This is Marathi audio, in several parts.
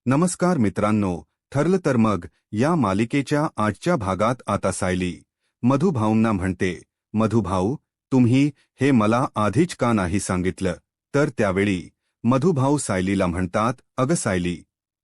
नमस्कार मित्रांनो, ठरलं तर मग या मालिकेच्या आजच्या भागात आता सायली मधुभाऊंना म्हणते, मधुभाऊ, तुम्ही हे मला आधीच का नाही सांगितलं? तर त्यावेळी मधुभाऊ सायलीला म्हणतात, अगं सायली,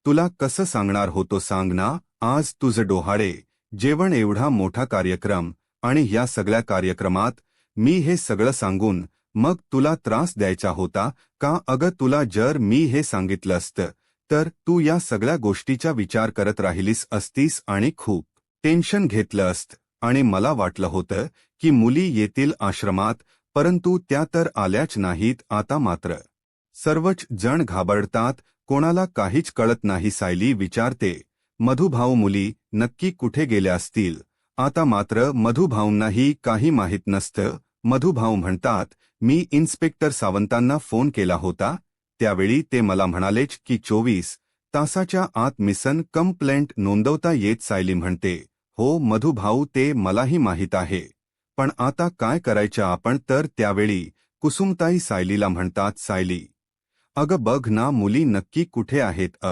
तुला कसं सांगणार होतो सांग ना, आज तुझं डोहाळे जेवण एवढा मोठा कार्यक्रम आणि या सगळ्या कार्यक्रमात मी हे सगळं सांगून मग तुला त्रास द्यायचा होता का? अगं तुला जर मी हे सांगितलं असतं तर तू या सगळ्या गोष्टीचा विचार करत राहिलीस असतीस आणि खूप टेन्शन घेतलं असतं आणि मला वाटलं होतं की मुली येतील आश्रमात, परंतु त्या तर आल्याच नाहीत. आता मात्र सर्वच जण घाबरतात, कोणाला काहीच कळत नाही. सायली विचारते, मधुभाऊ मुली नक्की कुठे गेल्या असतील? आता मात्र मधुभाऊंनाही काही माहीत नसतं. मधुभाऊ म्हणतात, मी इन्स्पेक्टर सावंतांना फोन केला होता, त्यावेळी ते मला म्हणालेच की 24 तासाच्या आत मिसन कंप्लेंट नोंदवता येत. सायली म्हणते, हो मधुभाऊ, ते मलाही माहीत आहे, पण आता काय करायचं आपण? तर त्यावेळी कुसुमताई सायलीला म्हणतात, सायली, अगं बघ ना मुली नक्की कुठे आहेत?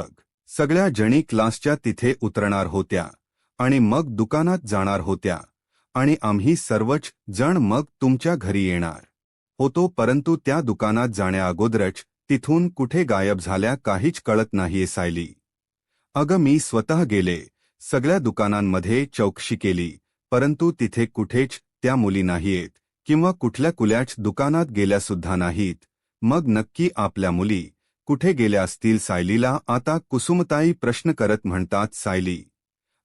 सगळ्या जणी क्लासच्या तिथे उतरणार होत्या आणि मग दुकानात जाणार होत्या आणि आम्ही सर्वच जण मग तुमच्या घरी येणार होतो, परंतु त्या दुकानात जाण्याअगोदरच तिथून कुठे गायब झाल्या काहीच कळत नाहीये. सायली, अगं मी स्वतः गेले, सगळ्या दुकानांमध्ये चौकशी केली, परंतु तिथे कुठेच त्या मुली नाहीयेत किंवा कुठल्या कुल्याच दुकानात गेल्यासुद्धा नाहीत. मग नक्की आपल्या मुली कुठे गेल्या असतील? सायलीला आता कुसुमताई प्रश्न करत म्हणतात, सायली,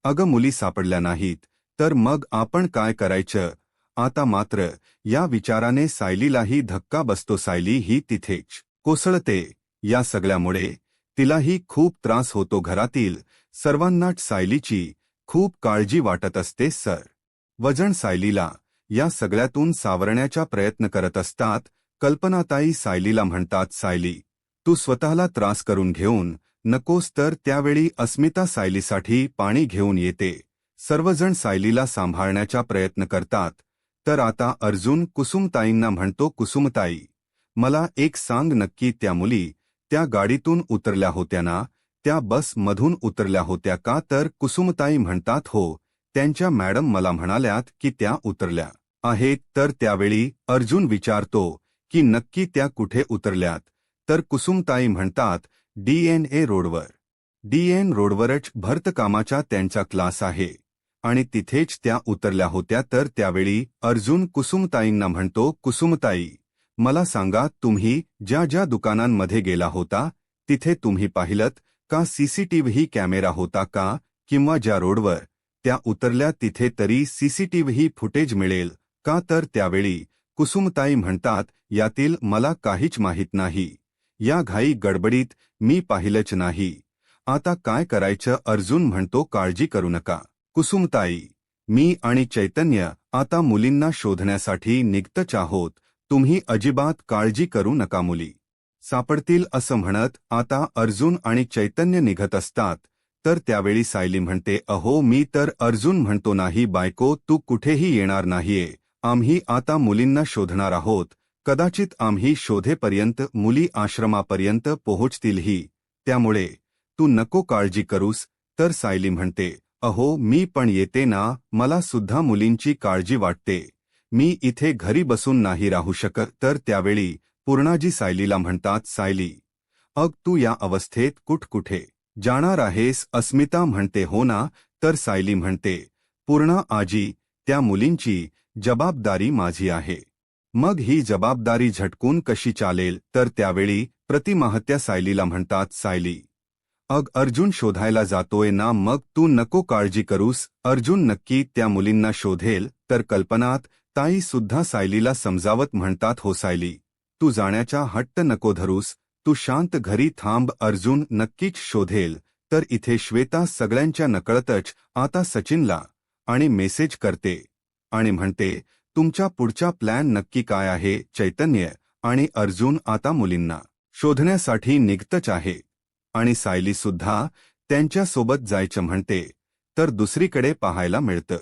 अगं मुली सापडल्या नाहीत तर मग आपण काय करायचं? आता मात्र या विचाराने सायलीलाही धक्का बसतो. सायली ही तिथेच कोसळते. या सगळ्यामुळे तिलाही खूप त्रास होतो. घरातील सर्वांनाच सायलीची खूप काळजी वाटत असते. वजन सायलीला या सगळ्यातून सावरण्याचा प्रयत्न करत असतात. कल्पनाताई सायलीला म्हणतात, सायली, तू स्वतःला त्रास करून घेऊन नकोस. तर त्यावेळी अस्मिता सायलीसाठी पाणी घेऊन येते. सर्वजण सायलीला सांभाळण्याचा प्रयत्न करतात. तर आता अर्जुन कुसुमताईंना म्हणतो, कुसुमताई, मला एक सांग, नक्की त्या मुली त्या गाडीतून उतरल्या होत्या ना? त्या बस मधून उतरल्या होत्या का? तर कुसुमताई म्हणतात, हो, त्यांच्या मॅडम मला म्हणाल्यात की त्या उतरल्या आहेत. तर त्यावेळी अर्जुन विचारतो की नक्की त्या कुठे उतरल्यात? तर कुसुमताई म्हणतात, DNA रोडवर. DN रोडवरच भरतकामाचा त्यांचा क्लास आहे आणि तिथेच त्या उतरल्या होत्या. तर त्यावेळी अर्जुन कुसुमताईंना म्हणतो, कुसुमताई, मला सांगा, तुम्ही ज्या ज्या दुकानांमध्ये गेला होता तिथे तुम्ही पाहिलत का? CCTV कॅमेरा होता का? किंवा ज्या रोडवर त्या उतरल्या तिथे तरी CCTV फुटेज मिळेल का? तर त्यावेळी कुसुमताई म्हणतात, यातील मला काहीच माहीत नाही, या घाई गडबडीत मी पाहिलंच नाही. आता काय करायचं? अर्जुन म्हणतो, काळजी करू नका कुसुमताई, मी आणि चैतन्य आता मुलींना शोधण्यासाठी निघतच आहोत, तुम्ही अजिबात काळजी करू नका, मुली सापडतील. असं म्हणत आता अर्जुन आणि चैतन्य निघत असतात. तर त्यावेळी सायली म्हणते, अहो मी तर. अर्जुन म्हणतो, नाही बायको, तू कुठेही येणार नाहीये, आम्ही आता मुलींना शोधणार आहोत. कदाचित आम्ही शोधेपर्यंत मुली आश्रमापर्यंत पोहोचतीलही, त्यामुळे तू नको काळजी करूस. तर सायली म्हणते, अहो मी पण येते ना, मला सुद्धा मुलींची काळजी वाटते, मी इथे घरी बसून नाही राहू शकत. तर त्यावेळी पूर्णाजी सायलीला म्हणतात, सायली, तू या अवस्थेत कुठे जाणार आहेस? अस्मिता म्हणते, हो ना. तर सायली म्हणते, पूर्णा आजी, त्या मुलींची जबाबदारी माझी आहे, मग ही जबाबदारी झटकून कशी चालेल? तर त्यावेळी प्रतिमाहत्या सायलीला म्हणतात, सायली, अर्जुन शोधायला जातोय ना, मग तू नको काळजी करूस, अर्जुन नक्की त्या मुलींना शोधेल. तर कल्पनात ताई सुद्धा सायलीला समजावत म्हणतात, हो सायली, तू जाण्याचा हट्ट नको धरूस, तू शांत घरी थांब, अर्जुन नक्कीच शोधेल. तर इथे श्वेता सगळ्यांच्या नकळतच आता सचिनला आणि मेसेज करते आणि म्हणते, तुमचा पुढचा प्लॅन नक्की काय आहे? चैतन्य आणि अर्जुन आता मुलींना शोधण्यासाठी निघतच आहे आणि सायली सुद्धा त्यांच्यासोबत जायचं म्हणते. तर दुसरीकडे पाहायला मिळतं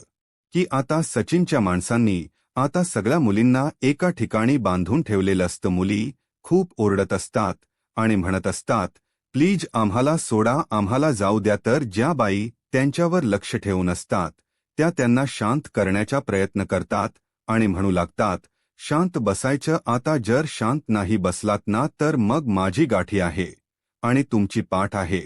की आता सचिनच्या माणसांनी आता सगळ्या मुलींना एका ठिकाणी बांधून ठेवलेलं असतं. मुली खूप ओरडत असतात आणि म्हणत असतात, प्लीज आम्हाला सोडा, आम्हाला जाऊ द्या. तर ज्या बाई त्यांच्यावर लक्ष ठेवून असतात त्या त्यांना शांत करण्याचा प्रयत्न करतात आणि म्हणू लागतात, शांत बसायचं. आता जर शांत नाही बसलात ना तर मग माझी गाठी आहे आणि तुमची पाठ आहे.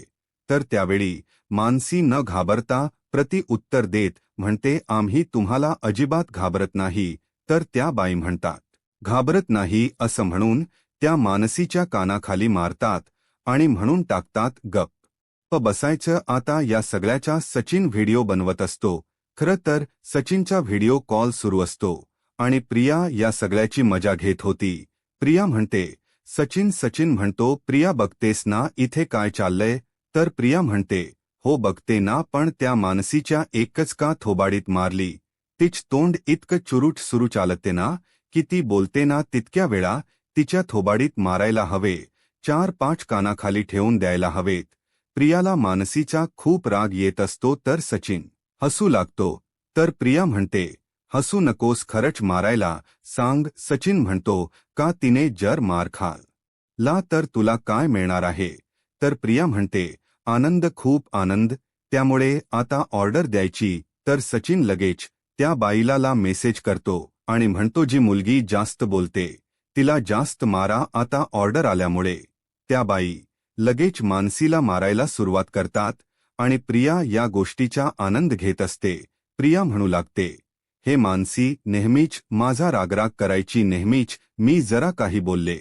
तर त्यावेळी मानसी न घाबरता प्रति उत्तर देत म्हणते, आम्ही तुम्हाला अजिबात घाबरत नाही. तर त्या बाई म्हणतात, घाबरत नाही असं म्हणून त्या मानसीच्या कानाखाली मारतात आणि म्हणून टाकतात, गप्प बसायचं. आता या सगळ्याचा सचिन व्हिडिओ बनवत असतो. खरं तर सचिनचा व्हिडिओ कॉल सुरू असतो आणि प्रिया या सगळ्याची मजा घेत होती. प्रिया म्हणते, सचिन म्हणतो, प्रिया बघतेस ना इथे काय चाललंय? तर प्रिया म्हणते, हो बघते ना, पण त्या मानसीच्या एकच का थोबाडीत मारली. तिच तोंड इतकं चुरूट सुरू चालते ना की ती बोलते ना तितक्या वेळा तिच्या थोबाडीत मारायला हवे. 4-5 कानाखाली ठेवून द्यायला हवेत. प्रियाला मानसीचा खूप राग येत असतो तर सचिन हसू लागतो. तर प्रिया म्हणते, हसू नकोस, खरंच मारायला सांग. सचिन म्हणतो, का तिने जर मार खाल्ला तर तुला काय मिळणार आहे? तर प्रिया म्हणते, आनंद, खूप आनंद. त्यामुळे आता ऑर्डर द्यायची. तर सचिन लगेच त्या बाईला मेसेज करतो आणि म्हणतो, जी मुलगी जास्त बोलते तिला जास्त मारा. आता ऑर्डर आल्यामुळे त्या बाई लगेच मानसीला मारायला सुरुवात करतात आणि प्रिया या गोष्टीचा आनंद घेत असते. प्रिया म्हणू लागते, हे मानसी नेहमीच माझा रागराग करायची, नेहमीच मी जरा काही बोलले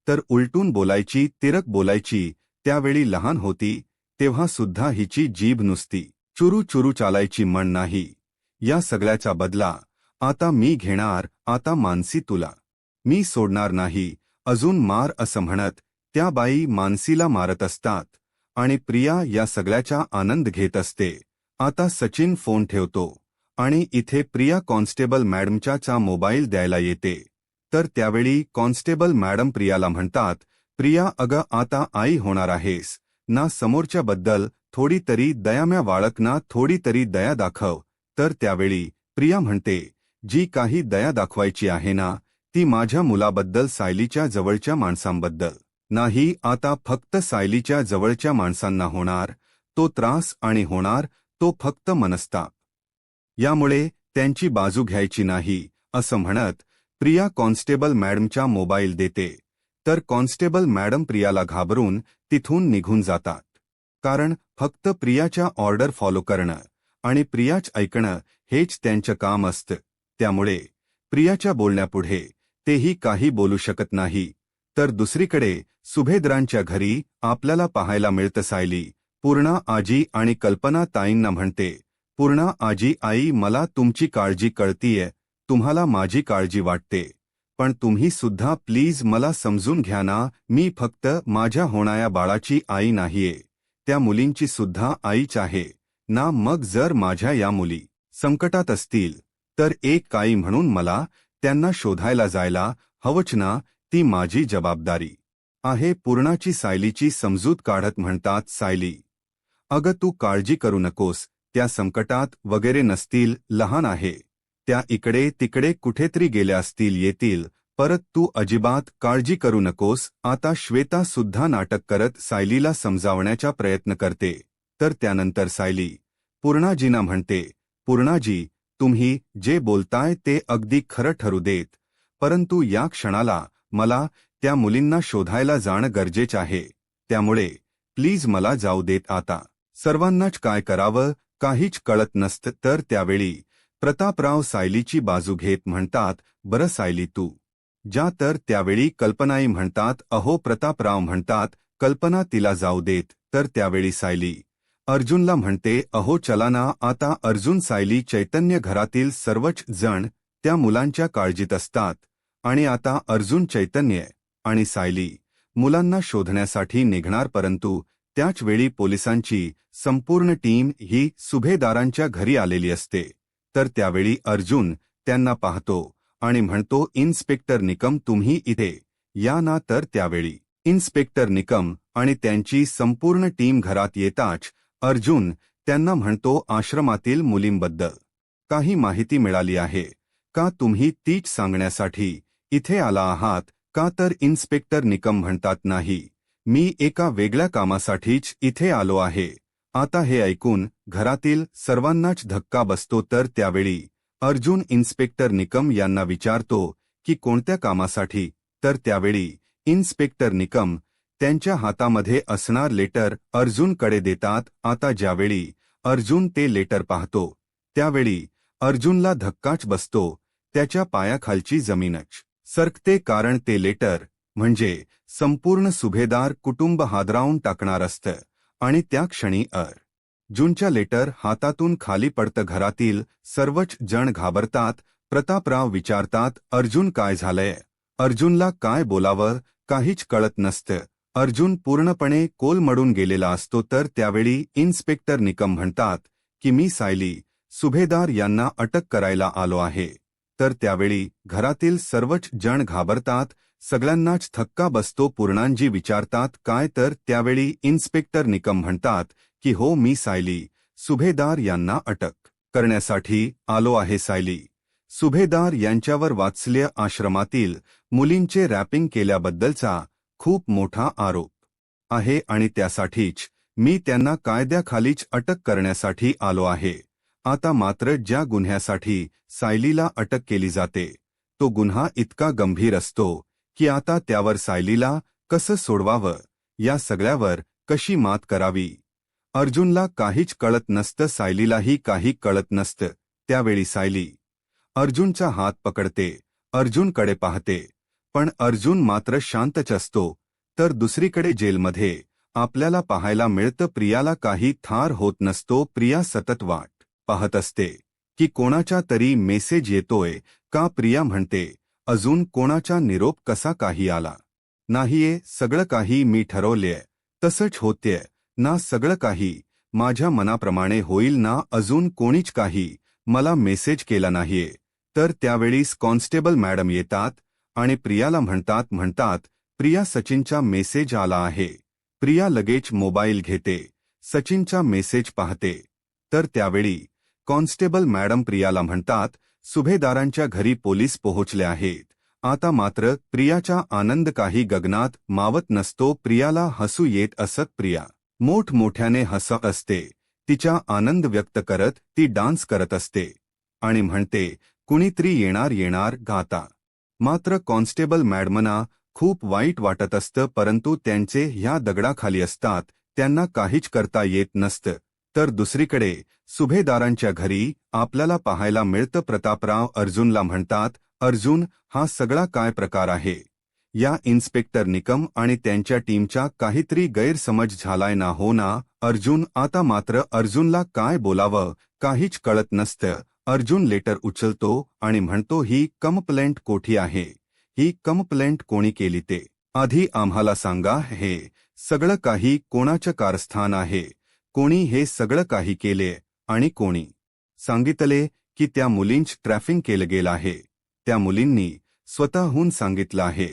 तर उलटून बोलायची, तिरक बोलायची. त्यावेळी लहान होती तेव्हा सुद्धा हिची जीभ नुसती चुरू चुरू चालायची. म्हण नाही, या सगळ्याचा बदला आता मी घेणार. आता मानसी तुला मी सोडणार नाही, अजून मार असं म्हणत त्या बाई मानसीला मारत असतात आणि प्रिया या सगळ्याचा आनंद घेत असते. आता सचिन फोन ठेवतो आणि इथे प्रिया कॉन्स्टेबल मॅडमचा मोबाईल द्यायला येते. तर त्यावेळी कॉन्स्टेबल मॅडम प्रियाला म्हणतात, प्रिया अगं आता आई होणार आहेस ना, समोरच्याबद्दल थोडी तरी दयाम्या बाळक ना, थोडी तरी दया दाखव. तर त्यावेळी प्रिया म्हणते, जी काही दया दाखवायची आहे ना ती माझ्या मुलाबद्दल, सायलीच्या जवळच्या माणसांबद्दल नाही. आता फक्त सायलीच्या जवळच्या माणसांना होणार तो त्रास आणि होणार तो फक्त मनस्ताप. यामुळे त्यांची बाजू घ्यायची नाही असं म्हणत प्रिया कॉन्स्टेबल मॅडमचा मोबाईल देते. तर कॉन्स्टेबल मॅडम प्रियाला घाबरून तिथून निघून जातात. कारण फक्त प्रियाच्या ऑर्डर फॉलो करणं आणि प्रियाच ऐकणं हेच त्यांचं काम असतं. त्यामुळे प्रियाच्या बोलण्यापुढे तेही काही बोलू शकत नाही. तर दुसरीकडे सुभेद्रांच्या घरी आपल्याला पाहायला मिळतं सायली पूर्णा आजी आणि कल्पना ताईंना म्हणते, पूर्णा आजी, आई मला तुमची काळजी कळतीये, तुम्हाला माझी काळजी वाटते, पण तुम्ही सुद्धा प्लीज मला समजून घ्या ना. मी फक्त माझ्या होणाऱ्या बाळाची आई नाहीये, त्या मुलींची सुद्धा आईच आहे ना. मग जर माझ्या या मुली संकटात असतील तर एक आई म्हणून मला त्यांना शोधायला जायला हवंच ना, ती माझी जबाबदारी आहे. पूर्णाची सायलीची समजूत काढत म्हणतात, सायली अगं तू काळजी करू नकोस, त्या संकटात वगैरे नसतील, लहान आहे, त्या इकडे तिकडे कुठेतरी गेल्या असतील, येतील परत, तू अजिबात काळजी करू नकोस. आता श्वेता सुद्धा नाटक करत सायलीला समजावण्याचा प्रयत्न करते. तर त्यानंतर सायली पूर्णाजींना म्हणते, पूर्णाजी तुम्ही जे बोलताय ते अगदी खरं ठरू देत, परंतु या क्षणाला मला त्या मुलींना शोधायला जाणं गरजेचं आहे. त्यामुळे प्लीज मला जाऊ देत. आता सर्वांनाच काय करावं काहीच कळत नसतं. तर त्यावेळी प्रतापराव सायलीची बाजू घेत म्हणतात, बरं सायली तू जा. तर त्यावेळी कल्पनाई म्हणतात, अहो प्रतापराव म्हणतात, कल्पना तिला जाऊ देत. तर त्यावेळी सायली अर्जुनला म्हणते, अहो चला ना. आता अर्जुन, सायली, चैतन्य घरातील सर्वच जण त्या मुलांच्या काळजीत असतात आणि आता अर्जुन, चैतन्य आणि सायली मुलांना शोधण्यासाठी निघणार. परंतु त्याच वेळी पोलिसांची संपूर्ण टीम ही सुभेदारांच्या घरी आलेली असते. तर त्यावेळी अर्जुन त्यांना पाहतो आणि म्हणतो, इन्स्पेक्टर निकम तुम्ही इथे या ना. तर त्यावेळी इन्स्पेक्टर निकम आणि त्यांची संपूर्ण टीम घरात येताच अर्जुन त्यांना म्हणतो, आश्रमातील मुलींबद्दल काही माहिती मिळाली आहे का? तुम्ही तीच सांगण्यासाठी इथे आला आहात का? तर इन्स्पेक्टर निकम म्हणतात, नाही, मी एका वेगळ्या कामासाठीच इथे आलो आहे. आता हे ऐकून घरातील सर्वांनाच धक्का बसतो. तर त्यावेळी अर्जुन इन्स्पेक्टर निकम यांना विचारतो की कोणत्या कामासाठी. तर त्यावेळी इन्स्पेक्टर निकम त्यांच्या हातामध्ये असणार लेटर अर्जुनकडे देतात. आता ज्यावेळी अर्जुन ते लेटर पाहतो त्यावेळी अर्जुनला धक्काच बसतो. त्याच्या पायाखालची जमीनच सरकते, कारण ते लेटर म्हणजे संपूर्ण सुभेदार कुटुंब हादरावून टाकणार असतं. आणि त्या क्षणी अर्जुनच्या लेटर हातातून खाली पडतं. घरातील सर्वच जण घाबरतात. प्रतापराव विचारतात, अर्जुन काय झालंय? अर्जुनला काय बोलावं काहीच कळत नसतं. अर्जुन पूर्णपणे कोलमडून गेलेला असतो. तर त्यावेळी इन्स्पेक्टर निकम म्हणतात की मी सायली सुभेदार यांना अटक करायला आलो आहे. तर त्यावेळी घरातील सर्वच जण घाबरतात. सगळ्यांनाच धक्का बसतो. पूर्णांजी विचारतात काय? तर त्यावेळी इन्स्पेक्टर निकम म्हणतात की हो, मी सायली सुभेदार यांना अटक करण्यासाठी आलो आहे. सायली सुभेदार यांच्यावर वात्सल्य आश्रमातील मुलींचे रॅपिंग केल्याबद्दलचा खूप मोठा आरोप आहे आणि त्यासाठीच मी त्यांना कायद्याखालीच अटक करण्यासाठी आलो आहे. आता मात्र ज्या गुन्ह्यासाठी सायलीला अटक केली जाते तो गुन्हा इतका गंभीर असतो की आता त्यावर सायलीला कसं सोडवावं, या सगळ्यावर कशी मात करावी, अर्जुनला काहीच कळत नसतं. सायलीलाही काही कळत नसतं. त्यावेळी सायली अर्जुनचा हात पकडते, अर्जुनकडे पाहते, पण अर्जुन मात्र शांतच असतो. तर दुसरीकडे जेलमध्ये आपल्याला पाहायला मिळतं प्रियाला काही थार होत नसतो. प्रिया सतत वाट पाहत असते की कोणाचा तरी मेसेज येतोय का. प्रिया म्हणते, अजून कोणाचा निरोप कसा काही आला नाहीये. सगळं काही मी ठरवलंय तसंच होतेय ना. सगळं काही माझ्या मनाप्रमाणे होईल ना. अजून कोणीच काही मला मेसेज केला नाहीये. तर त्यावेळीस कॉन्स्टेबल मॅडम येतात आणि प्रियाला म्हणतात प्रिया, सचिनचा मेसेज आला आहे. प्रिया लगेच मोबाईल घेते, सचिनचा मेसेज पाहते. तर त्यावेळी कॉन्स्टेबल मॅडम प्रियाला म्हणतात, सुभेदारांच्या घरी पोलीस पोहोचले आहेत. आता मात्र प्रियाचा आनंद काही गगनात मावत नसतो. प्रियाला हसू येत असत. प्रिया मोठमोठ्याने हसत असते. तिचा आनंद व्यक्त करत ती डान्स करत असते आणि म्हणते, कुणीतरी येणार गाता. मात्र कॉन्स्टेबल मॅडमना खूप वाईट वाटत असतं, परंतु त्यांचे ह्या दगडाखाली असतात, त्यांना काहीच करता येत नसतं. तर दुसरीकडे सुभेदारांच्या घरी आपल्याला पाहायला मिळतं प्रतापराव अर्जुनला म्हणतात, अर्जुन, हा सगळा काय प्रकार आहे? या इन्स्पेक्टर निकम आणि त्यांच्या टीमचा काहीतरी गैरसमज झालाय ना? हो ना अर्जुन. आता मात्र अर्जुनला काय बोलावं काहीच कळत नसतं. अर्जुन लेटर उचलतो आणि म्हणतो, ही कंप्लेंट कोठी आहे? ही कंप्लेंट कोणी केली ते आधी आम्हाला सांगा. हे सगळं काही कोणाचं कारस्थान आहे? कोणी हे सगळं काही केले आणि कोणी सांगितले की त्या मुलींच ट्रॅफिंग केलं गेलं आहे? त्या मुलींनी स्वतःहून सांगितलं आहे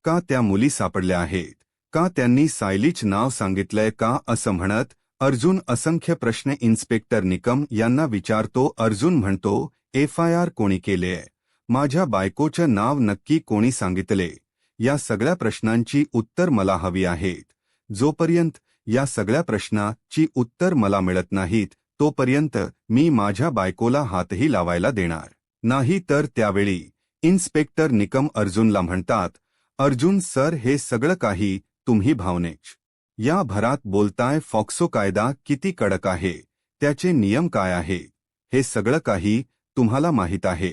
का? त्या मुली सापडल्या आहेत का? त्यांनी सायलीच नाव सांगितलंय का? असं म्हणत अर्जुन असंख्य प्रश्न इन्स्पेक्टर निकम यांना विचारतो. अर्जुन म्हणतो, FIR कोणी केलेय? माझ्या बायकोचं नाव नक्की कोणी सांगितले? या सगळ्या प्रश्नांची उत्तर मला हवी आहेत. जोपर्यंत या सगळ्या प्रश्नाची उत्तर मला मिळत नाहीत तोपर्यंत मी माझ्या बायकोला हातही लावायला देणार नाही. तर त्यावेळी इन्स्पेक्टर निकम अर्जुनला म्हणतात, अर्जुन सर, हे सगळं काही तुम्ही भावनेच या भरात बोलताय. फॉक्सो कायदा किती कडक आहे, त्याचे नियम काय आहे, हे सगळं काही तुम्हाला माहीत आहे.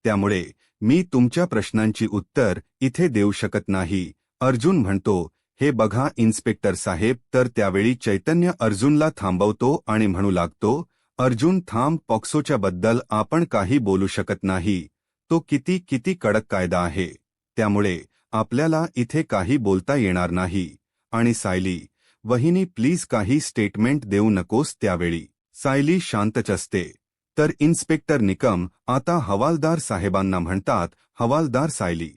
त्यामुळे मी तुमच्या प्रश्नांची उत्तर इथे देऊ शकत नाही. अर्जुन म्हणतो, हे बघा इन्स्पेक्टर साहेब. तर त्यावेळी चैतन्य अर्जुनला थांबवतो आणि म्हणू लागतो, अर्जुन थांब, पॉक्सोच्या बद्दल आपण काही बोलू शकत नाही. तो किती कडक कायदा आहे, त्यामुळे आपल्याला इथे काही बोलता येणार नाही. आणि सायली वहिनी, प्लीज काही स्टेटमेंट देऊ नकोस. त्यावेळी सायली शांतच असते. तर इन्स्पेक्टर निकम आता हवालदार साहेबांना म्हणतात, हवालदार सायली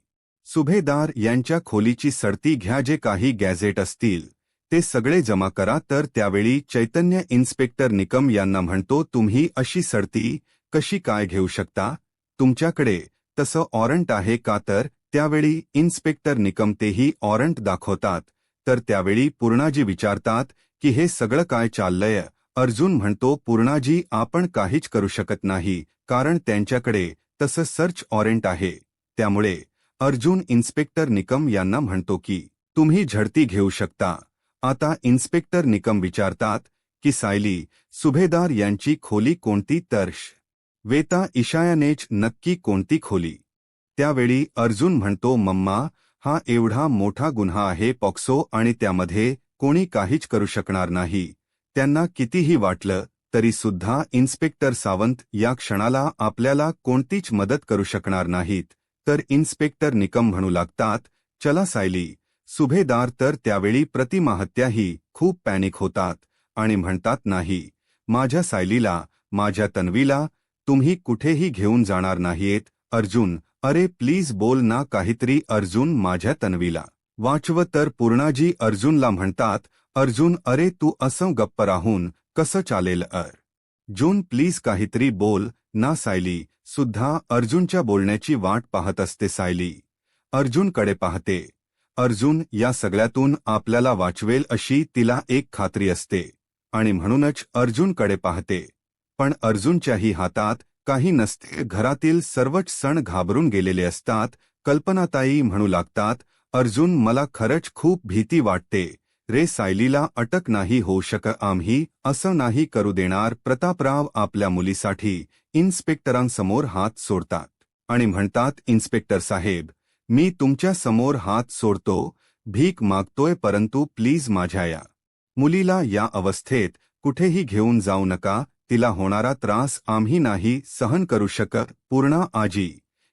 सुभेदार यांच्या खोलीची सडती घ्या. जे काही गॅझेट असतील ते सगळे जमा करा. तर त्यावेळी चैतन्य इन्स्पेक्टर निकम यांना म्हणतो, तुम्ही अशी सडती कशी काय घेऊ शकता? तुमच्याकडे तसं वॉरंट आहे का? तर त्यावेळी इन्स्पेक्टर निकम तेही वॉरंट दाखवतात. तर त्यावेळी पूर्णाजी विचारतात की हे सगळं काय चाललंय. अर्जुन म्हणतो, पूर्णाजी आपण काहीच करू शकत नाही, कारण त्यांच्याकडे तसं सर्च वॉरंट आहे. त्यामुळे अर्जुन इन्स्पेक्टर निकम यांना म्हणतो की तुम्ही झडती घेऊ शकता. आता इन्स्पेक्टर निकम विचारतात की सायली सुभेदार यांची खोली कोणती, तर श्वेता ईशायानेच नक्की कोणती खोली. त्यावेळी अर्जुन म्हणतो, मम्मा हा एवढा मोठा गुन्हा आहे पॉक्सो, आणि त्यामध्ये कोणी काहीच करू शकणार नाही. त्यांना कितीही वाटलं तरी सुद्धा इन्स्पेक्टर सावंत या क्षणाला आपल्याला कोणतीच मदत करू शकणार नाहीत. तर इन्स्पेक्टर निकम म्हणू लागतात, चला सायली. सुभेदार तर त्यावेळी प्रतिमाहत्याही खूप पॅनिक होतात आणि म्हणतात, नाही, माझ्या सायलीला, माझ्या तन्वीला तुम्ही कुठेही घेऊन जाणार नाहीयेत. अर्जुन, अरे प्लीज बोल ना काहीतरी. अर्जुन, माझ्या तन्वीला वाचव. तर पूर्णाजी अर्जुनला म्हणतात, अर्जुन अरे तू असं गप्प राहून कसं चालेल. अर्जुन प्लीज काहीतरी बोल ना. सायली सुद्धा अर्जुनच्या बोलण्याची वाट पाहत असते. सायली अर्जुनकडे पाहते. अर्जुन या सगळ्यातून आपल्याला वाचवेल अशी तिला एक खात्री असते आणि म्हणूनच अर्जुनकडे पाहते. पण अर्जुनच्याही हातात काही नसते. घरातील सर्वच सण घाबरून गेलेले असतात. कल्पनाताई म्हणू लागतात, अर्जुन मला खरंच खूप भीती वाटते रे. सायलीला अटक नाही होऊ शकत. आम्ही असं नाही करू देणार. प्रतापराव आपल्या मुलीसाठी इन्स्पेक्टरांसमोर हात सोडतात आणि म्हणतात, इन्स्पेक्टर साहेब मी तुमच्या समोर हात सोडतो, भीक मागतोय, परंतु प्लीज माझ्या या मुलीला या अवस्थेत कुठेही घेऊन जाऊ नका. तिला होणारा त्रास आम्ही नाही सहन करू शकत. पूर्णा आजी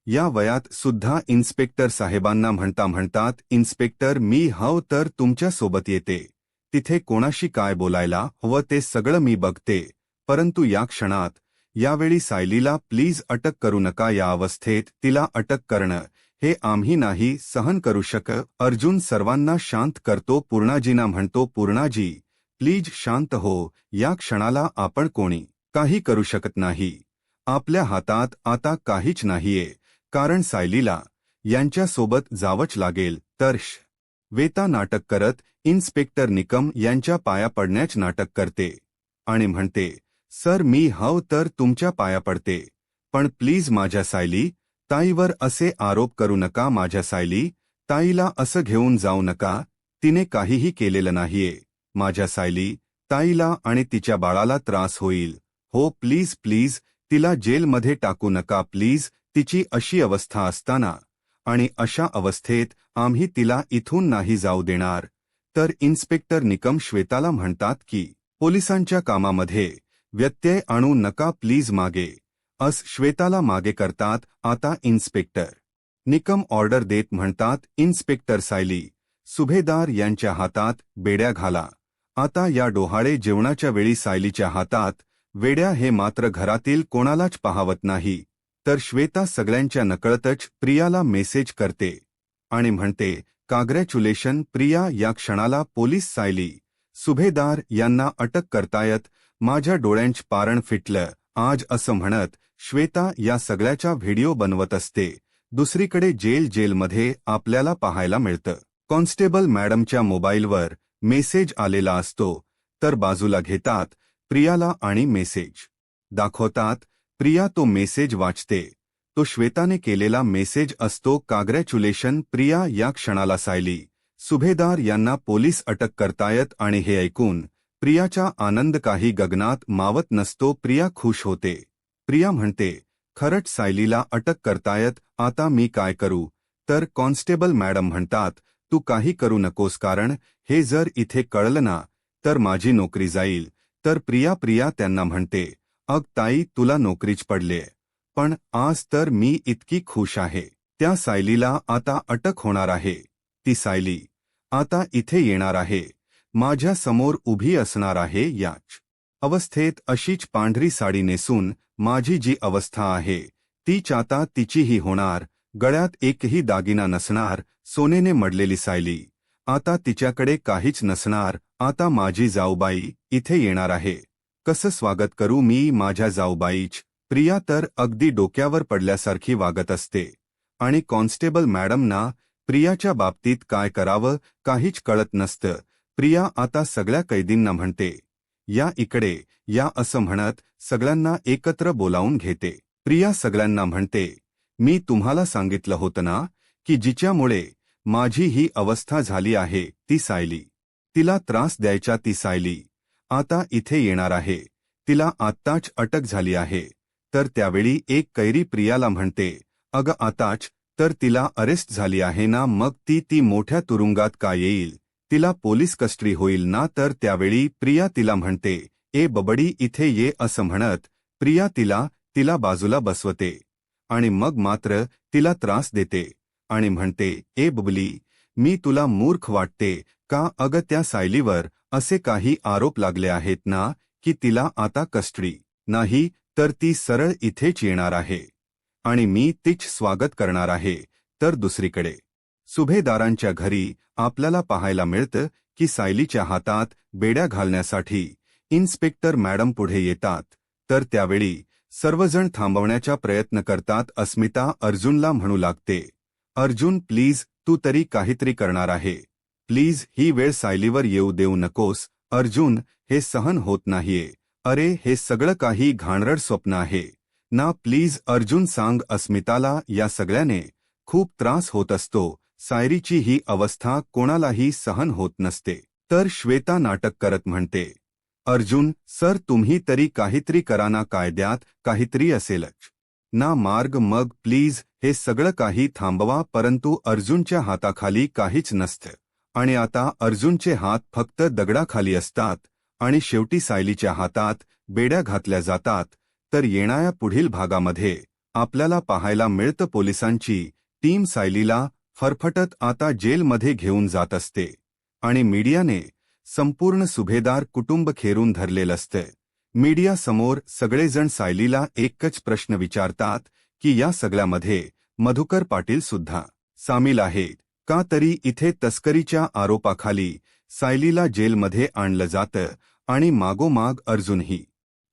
या वयात सुद्धा इन्स्पेक्टर साहेबांना म्हणतात, इन्स्पेक्टर मी हवं तर तुमच्या सोबत येते. तिथे कोणाशी काय बोलायला हवं ते सगळं मी बघते, परंतु या क्षणात यावेळी सायलीला प्लीज अटक करू नका. या अवस्थेत तिला अटक करणं हे आम्ही नाही सहन करू शकत. अर्जुन सर्वांना शांत करतो. पूर्णाजींना म्हणतो, पूर्णाजी प्लीज शांत हो. या क्षणाला आपण कोणी काही करू शकत नाही. आपल्या हातात आता काहीच नाहीये, कारण सायलीला यांच्यासोबत जावंच लागेल. तर श्वेता नाटक करत इन्स्पेक्टर निकम यांच्या पाया पडण्याच नाटक करते आणि म्हणते, सर मी हवं तर तुमच्या पाया पडते, पण प्लीज माझ्या सायली ताईवर असे आरोप करू नका. माझ्या सायली ताईला असं घेऊन जाऊ नका. तिने काहीही केलेलं नाहीये. माझ्या सायली ताईला आणि तिच्या बाळाला त्रास होईल. हो प्लीज प्लीज तिला जेलमध्ये टाकू नका प्लीज. तिची अशी अवस्था असताना आणि अशा अवस्थेत आम्ही तिला इथून नाही जाऊ देणार. तर इन्स्पेक्टर निकम श्वेताला म्हणतात की पोलिसांच्या कामामध्ये व्यत्यय आणू नका प्लीज मागे. श्वेताला मागे करतात. आता इन्स्पेक्टर निकम ऑर्डर देत म्हणतात, इन्स्पेक्टर सायली सुभेदार यांच्या हातात बेड्या घाला. आता या डोहाळे जेवणाच्या वेळी सायलीच्या हातात वेड्या हे मात्र घरातील कोणालाच पाहावत नाही. तर श्वेता सगळ्यांच्या नकळतच प्रियाला मेसेज करते आणि म्हणते, काँग्रॅच्युलेशन प्रिया. या क्षणाला पोलीस सायली सुभेदार यांना अटक करतायत. माझ्या डोळ्यांच पारण फिटलं आज असं म्हणत श्वेता या सगळ्याचा व्हिडिओ बनवत असते. दुसरीकडे जेलमध्ये आपल्याला पाहायला मिळतं, कॉन्स्टेबल मॅडमच्या मोबाईलवर मेसेज आलेला असतो. तर बाजूला घेतात प्रियाला आणि मेसेज दाखवतात. प्रिया तो मेसेज वाचते. तो श्वेताने केलेला मेसेज असतो. काँग्रॅच्युलेशन प्रिया. या क्षणाला सायली सुभेदार यांना पोलीस अटक करतायत आणि हे ऐकून प्रियाचा आनंद काही गगनात मावत नसतो. प्रिया खुश होते. प्रिया म्हणते, खरंच सायलीला अटक करतायत, आता मी काय करू. तर कॉन्स्टेबल मॅडम म्हणतात, तू काही करू नकोस, कारण हे जर इथे कळलं ना तर माझी नोकरी जाईल. तर प्रिया त्यांना म्हणते, अग ताई तुला नोकरीच पडलीय, पण आज तर मी इतकी खुश आहे. त्या सायलीला आता अटक होणार आहे. ती सायली आता इथे येणार आहे, माझ्या समोर उभी असणार आहे. याच अवस्थेत अशीच पांढरी साडी नेसून माझी जी अवस्था आहे तीच आता तिचीही होणार. गळ्यात एकही दागिना नसणार. सोनेने मडलेली सायली आता तिच्याकडे काहीच नसणार. आता माझी जाऊबाई इथे येणार आहे. कसं स्वागत करू मी माझ्या जाऊबाईच. प्रिया तर अगदी डोक्यावर पडल्यासारखी वागत असते आणि कॉन्स्टेबल मॅडमना प्रियाच्या बाबतीत काय करावं काहीच कळत नसतं. प्रिया आता सगळ्या कैदींना म्हणते, या इकडे या असं म्हणत सगळ्यांना एकत्र बोलावून घेते. प्रिया सगळ्यांना म्हणते, मी तुम्हाला सांगितलं होतं ना की जिच्यामुळे माझी ही अवस्था झाली आहे ती सायली. तिला त्रास द्यायच्या ती सायली आता इथे येणार आहे. तिला आत्ताच अटक झाली आहे. तर त्यावेळी एक कैरी प्रियाला म्हणते, अगं आताच तर तिला अरेस्ट झाली आहे ना, मग ती मोठ्या तुरुंगात का येईल? तिला पोलीस कस्टडी होईल ना. तर त्यावेळी प्रिया तिला म्हणते, ए बबडी इथे ये असं म्हणत प्रिया तिला बाजूला बसवते आणि मग मात्र तिला त्रास देते आणि म्हणते, ए बबली, मी तुला मूर्ख वाटते का? अगं त्या सायलीवर असे काही आरोप लागले आहेत ना की तिला आता कस्टडी नाही तर ती सरळ इथेच येणार आहे आणि मी तिच स्वागत करणार आहे. तर दुसरीकडे सुभेदारांच्या घरी आपल्याला पाहायला मिळतं की सायलीच्या हातात बेड्या घालण्यासाठी इन्स्पेक्टर मॅडम पुढे येतात. तर त्यावेळी सर्वजण थांबवण्याचा प्रयत्न करतात. अस्मिता अर्जुनला म्हणू लागते, अर्जुन प्लीज, तू तरी काहीतरी करणार आहे. प्लीज ही वेळ सायलीवर येऊ देऊ नकोस. अर्जुन, हे सहन होत नाहीये. अरे हे सगळं काही घाणरड स्वप्न आहे ना. प्लीज अर्जुन सांग. अस्मिताला या सगळ्याने खूप त्रास होत असतो. सायरीची ही अवस्था कोणालाही सहन होत नसते. तर श्वेता नाटक करत म्हणते, अर्जुन सर तुम्ही तरी काहीतरी करा ना, कायद्यात काहीतरी असेलच ना मार्ग. मग प्लीज हे सगळं काही थांबवा. परंतु अर्जुनच्या हाताखाली काहीच नसतं आणि आता अर्जुनचे हात फक्त दगडाखाली असतात आणि शेवटी सायलीच्या हातात बेड्या घातल्या जातात. तर येणाऱ्या पुढील भागामध्ये आपल्याला पाहायला मिळतं पोलिसांची टीम सायलीला फरफटत आता जेलमध्ये घेऊन जात असते आणि मीडियाने संपूर्ण सुभेदार कुटुंब घेरून धरलेलं असतं. मीडियासमोर सगळेजण सायलीला एकच प्रश्न विचारतात की या सगळ्यामध्ये मधुकर पाटील सुद्धा सामील आहेत का? तरी इथे तस्करीच्या आरोपाखाली सायलीला जेलमध्ये आणलं जातं आणि मागोमाग अर्जुनही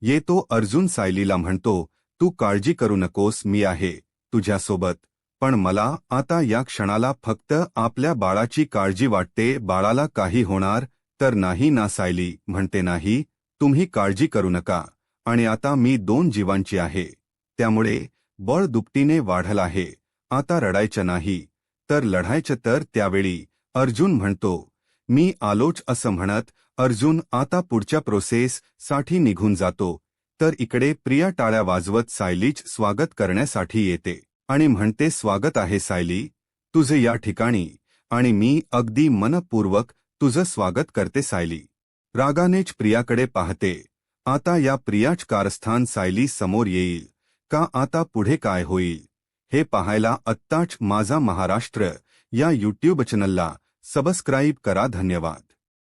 येतो. अर्जुन सायलीला म्हणतो, तू काळजी करू नकोस, मी आहे तुझ्यासोबत. पण मला आता या क्षणाला फक्त आपल्या बाळाची काळजी वाटते. बाळाला काही होणार तर नाही ना? सायली म्हणते, नाही, तुम्ही काळजी करू नका. आणि आता मी 2 जीवांची आहे, त्यामुळे बळ दुपटीने वाढलं आहे. आता रडायचं नाही तर लढायचं. तर त्यावेळी अर्जुन म्हणतो, मी आलोच असं म्हणत अर्जुन आता पुढच्या प्रोसेस साठी निघून जातो. तर इकडे प्रिया टाळ्या वाजवत सायलीच स्वागत करण्यासाठी येते आणि म्हणते, स्वागत आहे सायली तुझं या ठिकाणी आणि मी अगदी मनपूर्वक तुझं स्वागत करते. सायली रागानेच प्रियाकडे पाहते. आता या प्रियाच कारस्थान सायली समोर येईल का? आता पुढे काय होईल हे पाहायला आत्ताच माझा महाराष्ट्र या यूट्यूब चॅनलला सबस्क्राईब करा. धन्यवाद.